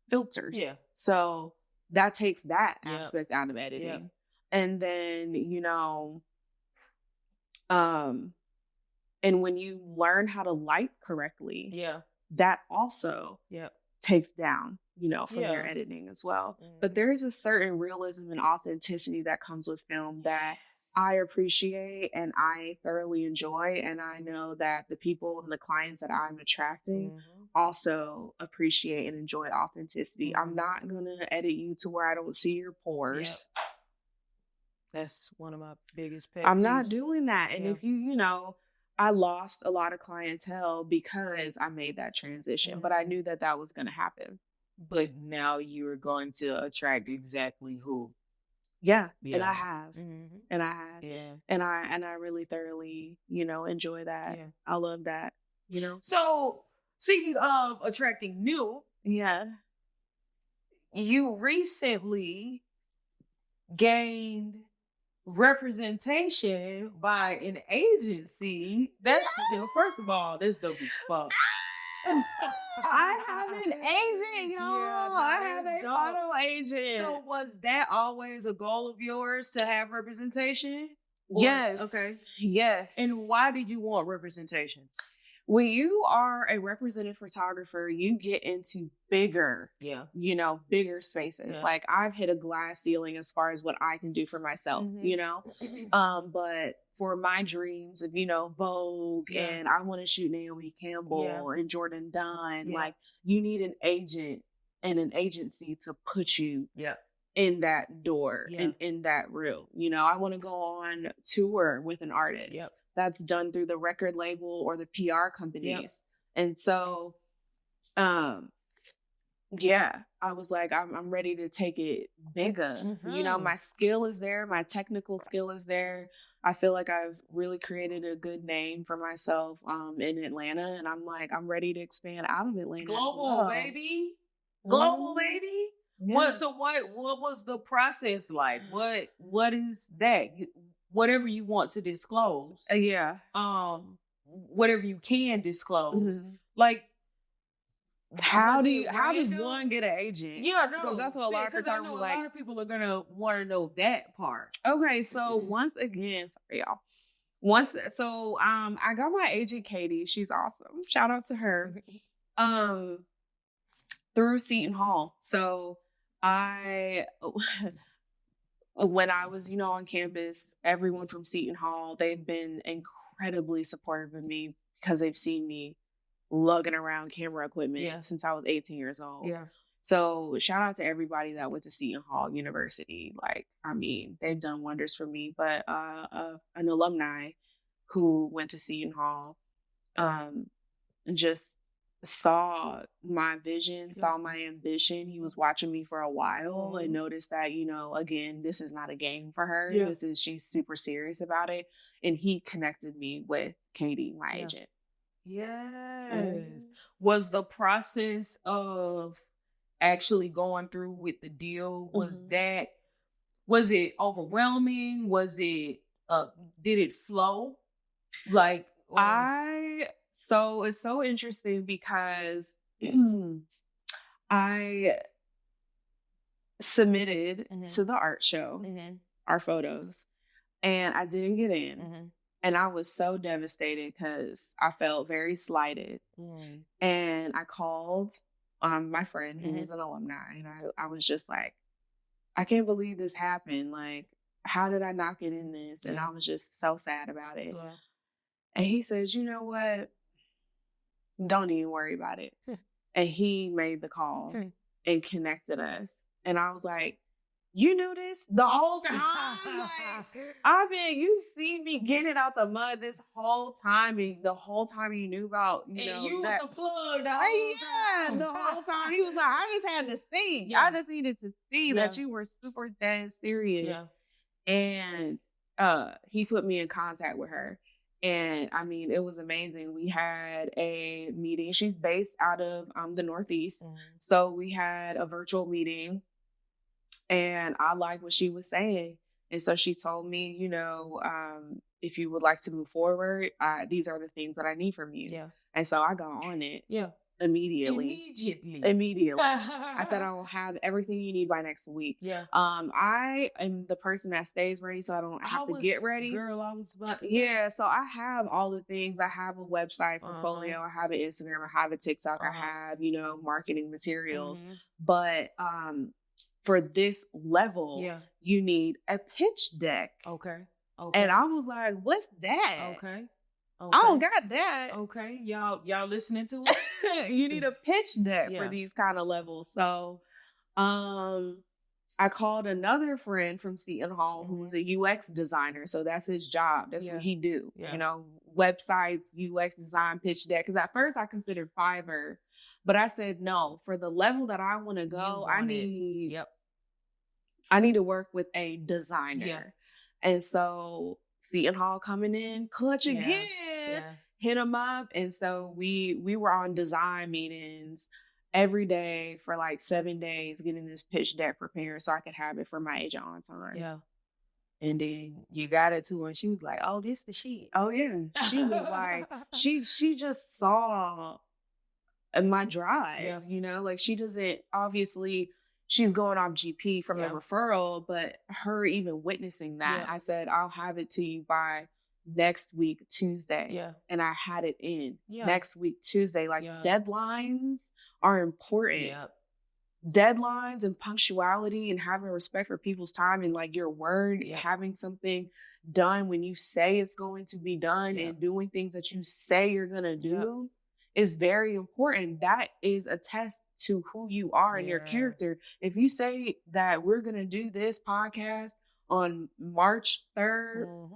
filters. Yeah. So that takes that aspect out of editing. Yep. And then, you know, and when you learn how to light correctly, that also takes down, you know, from your editing as well. But there's a certain realism and authenticity that comes with film that I appreciate and I thoroughly enjoy. And I know that the people and the clients that I'm attracting also appreciate and enjoy authenticity. I'm not going to edit you to where I don't see your pores. That's one of my biggest pet I'm peeves. not doing that. And if you know, I lost a lot of clientele because I made that transition, but I knew that that was going to happen. But now you're going to attract exactly who. Yeah. And I have. And I have. Yeah. And I really thoroughly, you know, enjoy that. Yeah. I love that, you know. So speaking of attracting new, you recently gained representation by an agency. That's first of all, this dope as fuck. I have an agent, y'all. I have a photo agent. So was that always a goal of yours to have representation? Yes. Okay. Yes. And why did you want representation? When you are a represented photographer, you get into bigger, you know, bigger spaces. Yeah. Like I've hit a glass ceiling as far as what I can do for myself, you know. But for my dreams of, you know, Vogue and I want to shoot Naomi Campbell and Jordan Dunn, like you need an agent and an agency to put you in that door and in that room. You know, I want to go on tour with an artist. That's done through the record label or the PR companies. And so, I was like, I'm ready to take it bigger. You know, my skill is there. My technical skill is there. I feel like I've really created a good name for myself in Atlanta. And I'm like, I'm ready to expand out of Atlanta. Global, baby. Global, baby. Yeah. What was the process like? What is that? Whatever you want to disclose. Whatever you can disclose. Like, how does one get an agent? Yeah, no. Because that's what a lot of photographers like. A lot of people are gonna want to know that part. Okay, so once again, sorry y'all. I got my agent Katie. She's awesome. Shout out to her. Through Seton Hall. So when I was, you know, on campus, everyone from Seton Hall, they've been incredibly supportive of me because they've seen me lugging around camera equipment since I was 18 years old. So shout out to everybody that went to Seton Hall University. Like, I mean, they've done wonders for me. But an alumni who went to Seton Hall just saw my vision, saw my ambition. He was watching me for a while and noticed that, you know, again, this is not a game for her. She's super serious about it. And he connected me with Katie, my agent. Was the process of actually going through with the deal, was it overwhelming? Was it did it slow? Like so it's so interesting because I submitted to the art show our photos, and I didn't get in. And I was so devastated because I felt very slighted. And I called my friend who was an alumni, and I was just like, I can't believe this happened. Like, how did I not get in this? And I was just so sad about it. And he says, you know what? Don't even worry about it. And he made the call and connected us. And I was like, you knew this the whole time? Like, you see me getting out the mud this whole time, and the whole time you knew about, you that. Was the plug the whole time. The whole time. He was like, I just had to see. I just needed to see that you were super dead serious. And he put me in contact with her. And I mean, it was amazing. We had a meeting. She's based out of the Northeast. So we had a virtual meeting, and I liked what she was saying. And so she told me, if you would like to move forward, these are the things that I need from you. And so I got on it. Immediately. I said, I will have everything you need by next week. I am the person that stays ready, so I don't have to get ready. Girl, I was about to say. So I have all the things. I have a website portfolio. I have an Instagram. I have a TikTok. I have, marketing materials. But for this level, you need a pitch deck. Okay. And I was like, what's that? Okay. I don't got that. Okay. Y'all listening to it? You need a pitch deck for these kind of levels. So I called another friend from Seton Hall who's a UX designer. So that's his job. That's what he do. Websites, UX design, pitch deck. Because at first I considered Fiverr, but I said no. For the level that I want to go, I need to work with a designer. And so Seton Hall coming in clutch again, hit them up. And so we were on design meetings every day for like 7 days, getting this pitch deck prepared so I could have it for my agent on time. And then you got it to her, and she was like, oh, this the shit. Oh yeah. She was like, she just saw my drive, like she doesn't, obviously she's going off GP from a referral, but her even witnessing that, I said, I'll have it to you by next week, Tuesday. And I had it in next week, Tuesday. Like deadlines are important. Deadlines and punctuality and having respect for people's time and like your word, having something done when you say it's going to be done and doing things that you say you're going to do is very important. That is a test to who you are and your character. If you say that we're going to do this podcast on March 3rd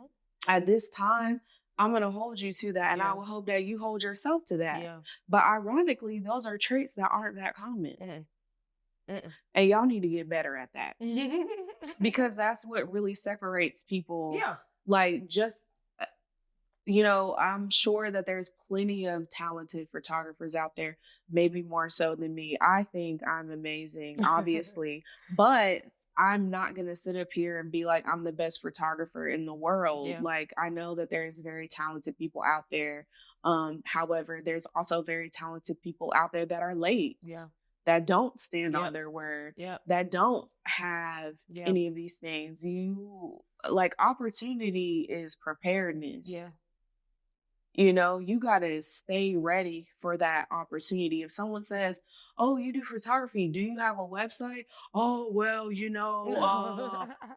at this time, I'm going to hold you to that. And I will hope that you hold yourself to that. But ironically, those are traits that aren't that common. And y'all need to get better at that. Because that's what really separates people. Like just, I'm sure that there's plenty of talented photographers out there, maybe more so than me. I think I'm amazing, obviously, but I'm not going to sit up here and be like, I'm the best photographer in the world. Like, I know that there's very talented people out there. However, there's also very talented people out there that are late. That don't stand on their word, that don't have any of these things. Opportunity is preparedness. You got to stay ready for that opportunity. If someone says, oh, you do photography, do you have a website? Oh, well,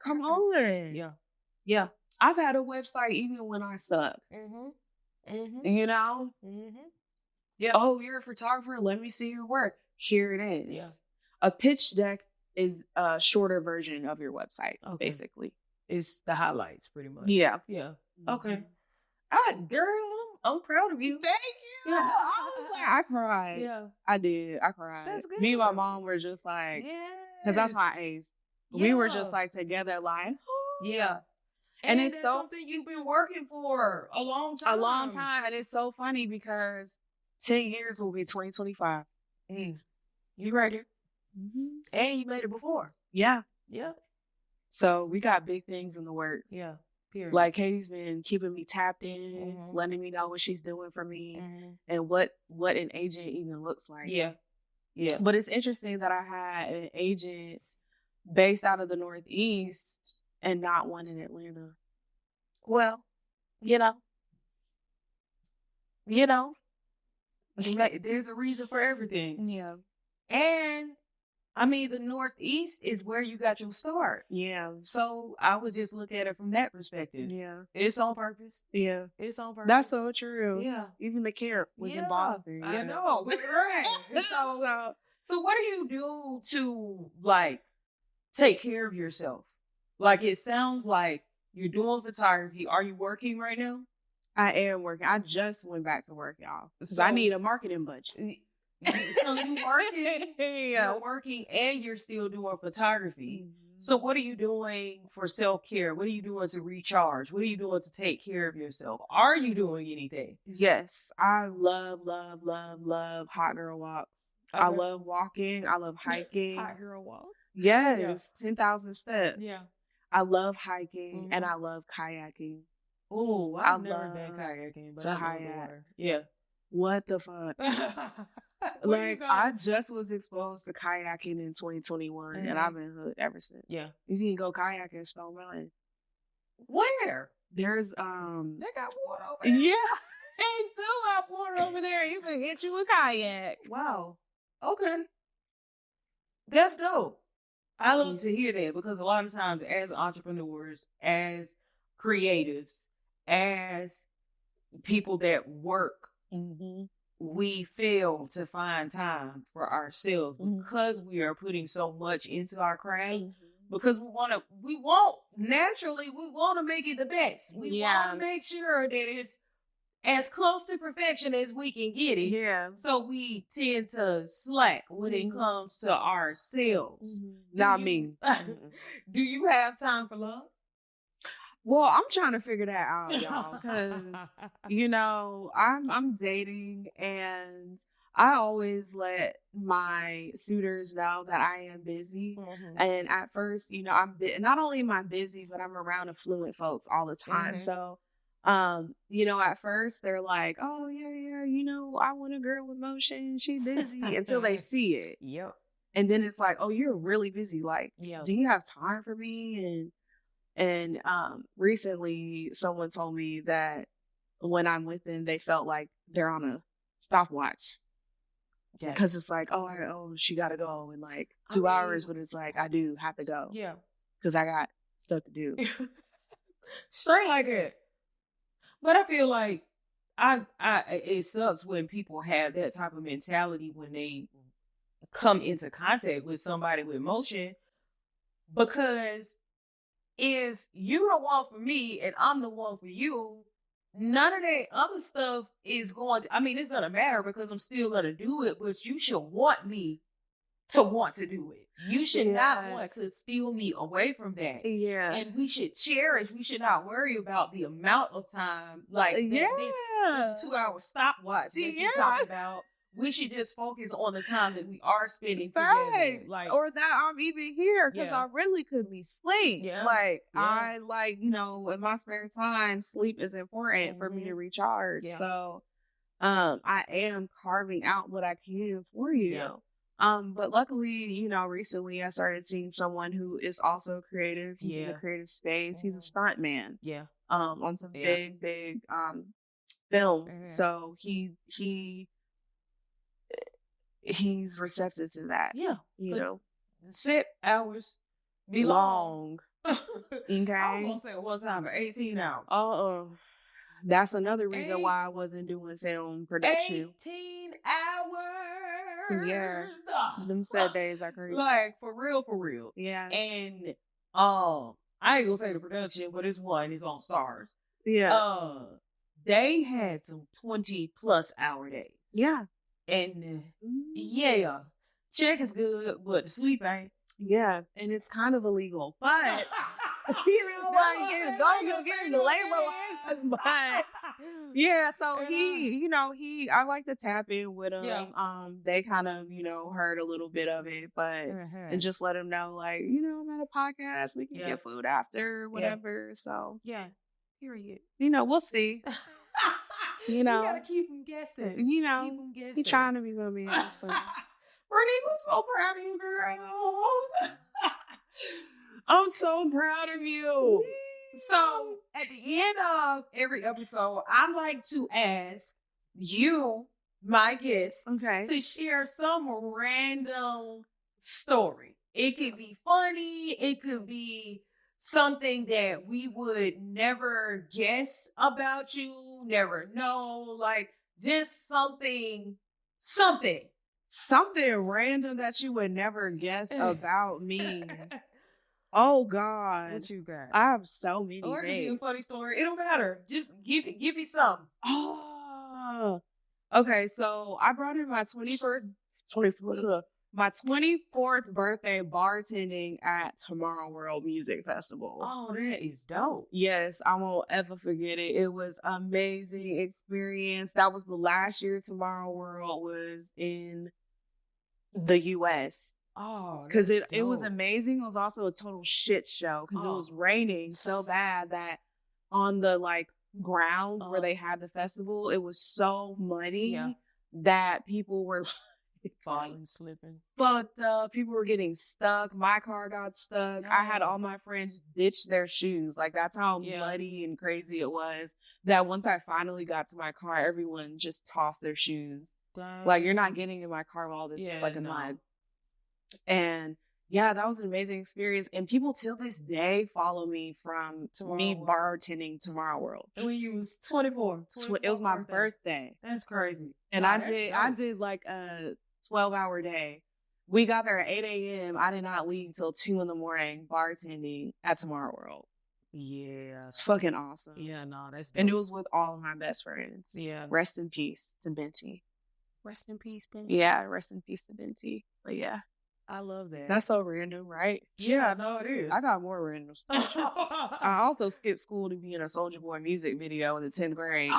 come on. I've had a website even when I sucked. Oh, you're a photographer? Let me see your work. Here it is. A pitch deck is a shorter version of your website, basically. It's the highlights, pretty much. Okay. Girl, I'm proud of you. Thank you. I was like, I cried. I did. I cried. That's good. Me and my mom were just like, because that's my ace. We were just like together, like, And it's something you've been working for a long time. A long time. And it's so funny because 10 years will be 2025. You right there. And you made it before. So we got big things in the works. Period. Like Katie's been keeping me tapped in, letting me know what she's doing for me and what an agent even looks like. Yeah. But it's interesting that I had an agent based out of the Northeast and not one in Atlanta. Well, you know, there's a reason for everything. Yeah. And I mean, the Northeast is where you got your start. Yeah. So I would just look at it from that perspective. Yeah. It's on purpose. Yeah. It's on purpose. That's so true. Yeah. Even the camp was in Boston. I know. Right. So what do you do to like take care of yourself? Like it sounds like you're doing photography. Are you working right now? I am working. I just went back to work, y'all, because I need a marketing budget. So you working, you're working, and you're still doing photography. So what are you doing for self-care? What are you doing to recharge? What are you doing to take care of yourself? Are you doing anything? Yes, I love hot girl walks. Okay. I love walking. I love hiking. Hot girl walks? Yes, 10,000 steps. Yeah. I love hiking and I love kayaking. Oh, I've never been kayaking, but I love the water. Yeah. What the fuck? Like, I just was exposed to kayaking in 2021 and I've been hooked ever since. Yeah. You can go kayaking in Stone Mountain. Where? There's they got water over there. Yeah. They do have water over there. You can get you a kayak. Wow. Okay. That's dope. I love to hear that because a lot of times as entrepreneurs, as creatives, as people that work, we fail to find time for ourselves because we are putting so much into our craft. Because we want to make it the best. We want to make sure that it's as close to perfection as we can get it. Yeah. So we tend to slack when it comes to ourselves. Not me. Do you have time for love? Well, I'm trying to figure that out, y'all, because I'm dating, and I always let my suitors know that I am busy. And at first, I'm not only am I busy, but I'm around affluent folks all the time. So, at first they're like, "Oh yeah, I want a girl with motion. She's busy," until they see it. Yep. And then it's like, "Oh, you're really busy. Like, do you have time for me?" And recently someone told me that when I'm with them, they felt like they're on a stopwatch. Yeah. Because it's like, she got to go in like 2 hours, but it's like, I do have to go. Yeah. Because I got stuff to do. Straight like it. But I feel like it sucks when people have that type of mentality when they come into contact with somebody with motion, because if you're the one for me and I'm the one for you, none of that other stuff is going to, it's going to matter because I'm still going to do it, but you should want me to want to do it. You should not want to steal me away from that. Yeah. And we should cherish, we should not worry about the amount of time, like this 2 hour stopwatch that you talk about. We should just focus on the time that we are spending together. Like, or that I'm even here because I really could be asleep. Yeah. I in my spare time, sleep is important for me to recharge. Yeah. So I am carving out what I can for you. Yeah. But luckily, recently I started seeing someone who is also creative. He's in the creative space. He's a stunt man. Yeah. On some big films. So he's receptive to that. Yeah. The set hours be long. Okay. I was going to say one time for 18 hours. That's another reason why I wasn't doing film production. 18 hours. Yeah. Them set days are crazy. Like, for real. Yeah. And I ain't gonna say the production, but it's on Stars. Yeah. They had some 20+ hour days. Yeah. And check is good, but the sleep ain't. Yeah, and it's kind of illegal, but don't get into labor laws. But yeah, so I like to tap in with him. Yeah. They kind of heard a little bit of it, but and just let him know, like, I'm at a podcast. We can get food after, whatever. So period. We'll see. You gotta keep him guessing. He's trying to be with me. Bernice, I'm so proud of you, girl. I'm so proud of you. So at the end of every episode, I like to ask you, my guest, Okay. to share some random story. It could be funny. It could be something that we would never guess about you, never know, like just something. Something random that you would never guess about me. Oh God. What you got? I have so many. Or it could be a funny story. It don't matter. Just give me something. Oh. Okay, so I brought in my 24th birthday bartending at Tomorrow World Music Festival. Oh, that is dope. Yes, I won't ever forget it. It was amazing experience. That was the last year Tomorrow World was in the US. Oh, Because it was amazing. It was also a total shit show because it was raining so bad that on the like grounds where they had the festival, it was so muddy that people were falling, slipping, fucked up. People were getting stuck. My car got stuck. I had all my friends ditch their shoes. Like that's how muddy and crazy it was. That once I finally got to my car, everyone just tossed their shoes. Like you're not getting in my car with all this fucking mud. And yeah, that was an amazing experience. And people till this day follow me from me bartending Tomorrow World. And when you was 24. It was my birthday. That's crazy. And I did like a 12-hour day. We got there at 8 a.m. I did not leave till 2 in the morning bartending at Tomorrow World. Yeah. It's fucking awesome. Yeah, no, that's dope. And it was with all of my best friends. Yeah. Rest in peace to Binti. Rest in peace, Binti. Yeah, rest in peace to Binti. But yeah. I love that. That's so random, right? Yeah, no, it is. I got more random stuff. I also skipped school to be in a Soulja Boy music video in the 10th grade.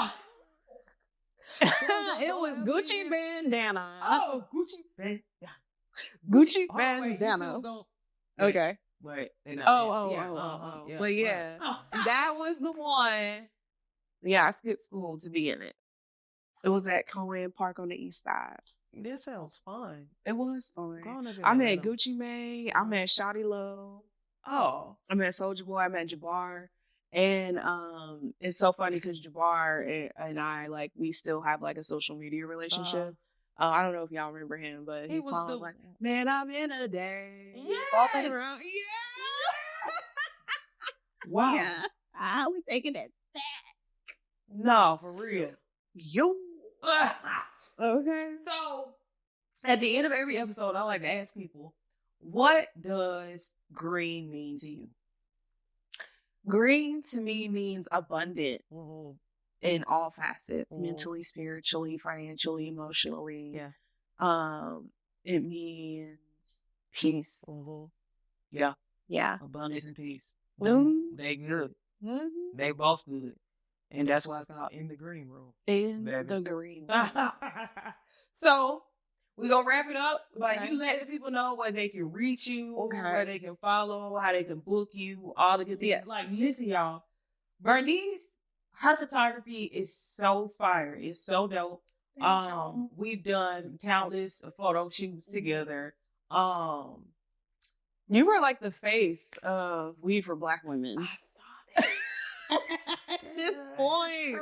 It was Gucci bandana. Oh, Gucci bandana. Gucci bandana. Okay. Wait. But yeah, that was the one. Yeah, I skipped school to be in it. It was at Cohen Park on the east side. This sounds fun. It was fun. I met Gucci Mane. I met Shawty Lo. Oh. I met Soulja Boy. I met Jabbar. And it's so funny because Jabbar and I, like, we still have, like, a social media relationship. I don't know if y'all remember him, but he song like, man, I'm in a day. Yes. Falling around. Yeah. Wow. Yeah. We taking it back. No, for real. Yo. Okay. So, at the end of every episode, I like to ask people, what does green mean to you? Green to me means abundance in all facets, mentally, spiritually, financially, emotionally. Yeah. It means peace. Yeah. Yeah. Abundance and peace. Mm-hmm. They good. Mm-hmm. They both good. And that's why it's called In the Green Room. In the green. So, we're going to wrap it up by you letting people know where they can reach you, where they can follow, how they can book you, all the good things. Yes. Like, listen, y'all. Bernice, her photography is so fire. It's so dope. We've done countless photo shoots together. You were like the face of Weed for Black Women. I saw that. This point,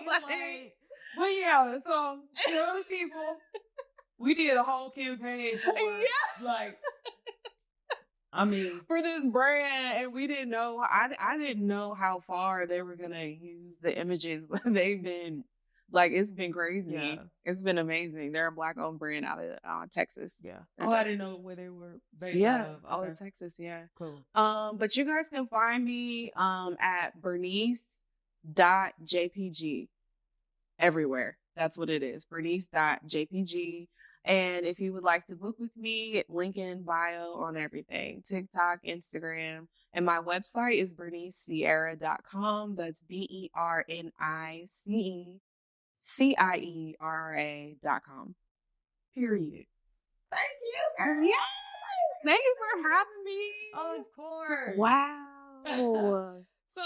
but yeah, so tell the people we did a whole campaign for like, I mean, for this brand, and we didn't know. I didn't know how far they were gonna use the images, but they've been like, it's been crazy. Yeah. It's been amazing. They're a Black-owned brand out of Texas. Yeah. Okay. Oh, I didn't know where they were based out of. All in Texas. Yeah. Cool. But you guys can find me at Bernice.jpg everywhere. That's what it is. Bernice.jpg. And if you would like to book with me, link in bio on everything. TikTok, Instagram. And my website is bernicecierra.com. That's BerniceCierra.com. Period. Thank you. Yes. Thank you for having me. Of course. Wow. So,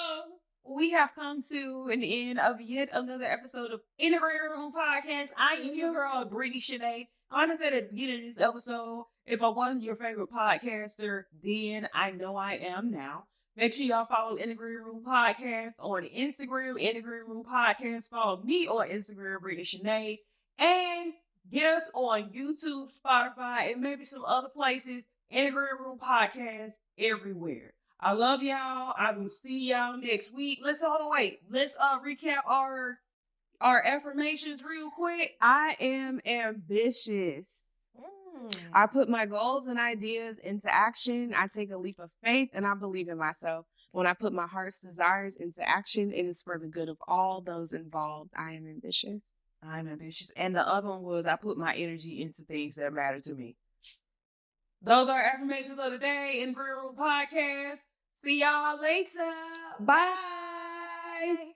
we have come to an end of yet another episode of Integrated Room Podcast. I am your girl, Bernice Cierra. I said at the beginning of this episode, if I wasn't your favorite podcaster, then I know I am now. Make sure y'all follow Integrated Room Podcast on Instagram, Integrated Room Podcast. Follow me on Instagram, Bernice Cierra. And get us on YouTube, Spotify, and maybe some other places. Integrated Room Podcast everywhere. I love y'all. I will see y'all next week. Let's recap our affirmations real quick. I am ambitious. I put my goals and ideas into action. I take a leap of faith and I believe in myself. When I put my heart's desires into action, it is for the good of all those involved. I am ambitious. I'm ambitious. And the other one was I put my energy into things that matter to me. Those are affirmations of the day in Green Room Podcast. See y'all later. Bye.